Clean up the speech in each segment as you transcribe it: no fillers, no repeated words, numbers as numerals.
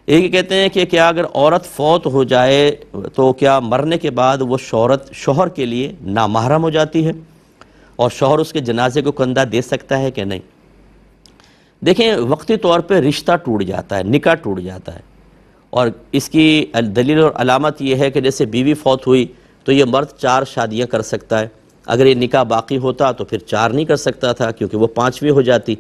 ایک یہ کہتے ہیں کہ کیا اگر عورت فوت ہو جائے تو کیا مرنے کے بعد وہ شوہر کے لیے نامحرم ہو جاتی ہے اور شوہر اس کے جنازے کو کندھا دے سکتا ہے کہ نہیں؟ دیکھیں، وقتی طور پہ رشتہ ٹوٹ جاتا ہے، نکاح ٹوٹ جاتا ہے، اور اس کی دلیل اور علامت یہ ہے کہ جیسے بیوی فوت ہوئی تو یہ مرد 4 شادیاں کر سکتا ہے، اگر یہ نکاح باقی ہوتا تو پھر 4 نہیں کر سکتا تھا کیونکہ وہ 5ویں ہو جاتی۔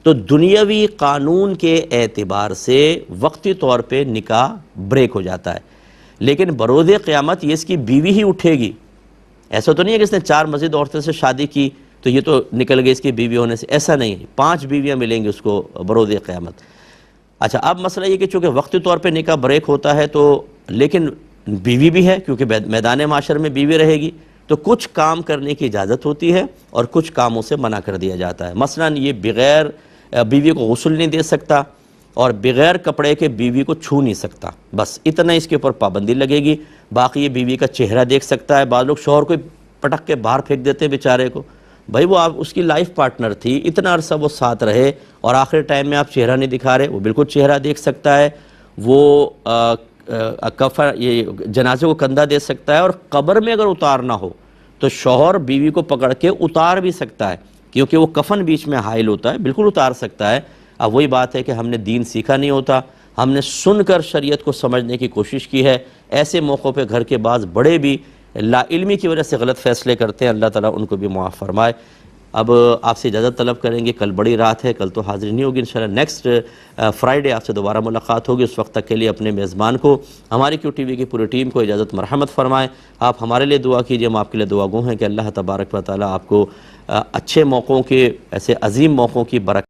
تو دنیاوی قانون کے اعتبار سے وقتی طور پہ نکاح بریک ہو جاتا ہے، لیکن بروز قیامت یہ اس کی بیوی ہی اٹھے گی۔ ایسا تو نہیں ہے کہ اس نے 4 مزید عورتوں سے شادی کی تو یہ تو نکل گئی اس کی بیوی ہونے سے، ایسا نہیں ہے، 5 بیویاں ملیں گی اس کو بروز قیامت۔ اچھا، اب مسئلہ یہ کہ چونکہ وقتی طور پہ نکاح بریک ہوتا ہے تو لیکن بیوی بھی ہے، کیونکہ میدان معاشر میں بیوی رہے گی، تو کچھ کام کرنے کی اجازت ہوتی ہے اور کچھ کاموں سے منع کر دیا جاتا ہے۔ مثلا یہ بغیر بیوی کو غسل نہیں دے سکتا اور بغیر کپڑے کے بیوی کو چھو نہیں سکتا، بس اتنا اس کے اوپر پابندی لگے گی۔ باقی یہ بیوی کا چہرہ دیکھ سکتا ہے، بعض لوگ شوہر کو پٹک کے باہر پھینک دیتے ہیں بیچارے کو، بھائی وہ آپ اس کی لائف پارٹنر تھی، اتنا عرصہ وہ ساتھ رہے اور آخر ٹائم میں آپ چہرہ نہیں دکھا رہے، وہ بالکل چہرہ دیکھ سکتا ہے، وہ یہ جنازے کو کندھا دے سکتا ہے، اور قبر میں اگر اتارنا ہو تو شوہر بیوی کو پکڑ کے اتار بھی سکتا ہے کیونکہ وہ کفن بیچ میں حائل ہوتا ہے، بالکل اتار سکتا ہے۔ اب وہی بات ہے کہ ہم نے دین سیکھا نہیں ہوتا، ہم نے سن کر شریعت کو سمجھنے کی کوشش کی ہے، ایسے موقعوں پہ گھر کے بعض بڑے بھی لا علمی کی وجہ سے غلط فیصلے کرتے ہیں، اللہ تعالیٰ ان کو بھی معاف فرمائے۔ اب آپ سے اجازت طلب کریں گے، کل بڑی رات ہے، کل تو حاضری نہیں ہوگی انشاءاللہ، نیکسٹ فرائیڈے آپ سے دوبارہ ملاقات ہوگی۔ اس وقت تک کے لیے اپنے میزبان کو، ہماری کیو ٹی وی کی پوری ٹیم کو اجازت مرحمت فرمائیں۔ آپ ہمارے لیے دعا کیجئے، ہم آپ کے لیے دعا گو ہیں کہ اللہ تبارک و تعالیٰ آپ کو اچھے موقعوں کے، ایسے عظیم موقعوں کی برکت